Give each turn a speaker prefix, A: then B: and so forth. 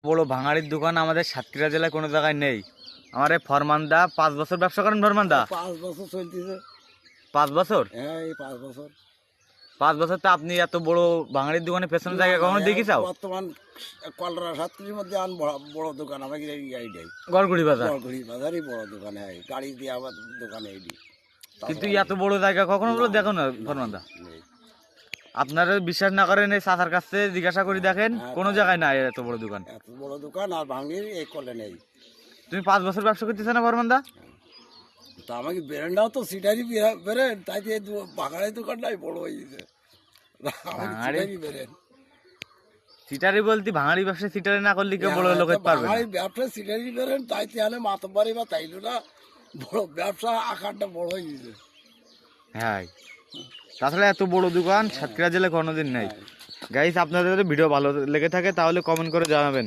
A: বড় ভাঙাড়ির দোকান আমাদের সাতক্ষীরা জেলায় কোনো জায়গায় নেই। আমার এই ফরমানদা 5 বছর ব্যবসা করেন। ফরমানদা
B: 5 বছর চলতেছে।
A: 5 বছর?
B: হ্যাঁ, এই 5 বছর।
A: 5 বছর তো আপনি এত বড় ভাঙাড়ির দোকানের পেছনে জায়গা কখনো দেখিছাও?
B: বর্তমান কলরা সাতক্ষীরার মধ্যে বড় দোকান আমাকে এইটাই
A: গড়গুড়ি বাজার।
B: গড়গুড়ি বাজারই বড় দোকান। হ্যাঁ, গাড়ি দিয়ে আবার দোকানে এইটি।
A: কিন্তু এত বড় জায়গা কখনো বলে দেখো না ফরমানদা। আপনারা বিশ্বাস না করেন এই চাচার কাছ থেকে জিজ্ঞাসা করে দেখেন, কোনো জায়গায় নাই এত বড় দোকান।
B: এত বড় দোকান আর ভাঙির এই করলে নেই।
A: তুমি 5 বছর ব্যবসা করতেছ না ফরমানদা?
B: তা আমাকে বেরেন্ডাও তো সিটারি বেরেন, তাই দিয়ে বাগানের দোকানটাই বড় হয়ে গেছে।
A: সিটারি বলতে ভাঙাড়ি ব্যবসা সিটারি না করলে কেউ বড় লোক হতে পারবে না।
B: ব্যবসা সিটারি বেরেন, তাই তাহলে মাতবাড়ি বা তাইলো না বড় ব্যবসা আকারটা বড় হয়ে গেছে।
A: হ্যাঁ, তাছাড়া এত বড় দোকান সাতক্ষীরা জেলায় কোনোদিন নেই। গাইস, আপনাদের ভিডিও ভালো লেগে থাকে তাহলে কমেন্ট করে জানাবেন।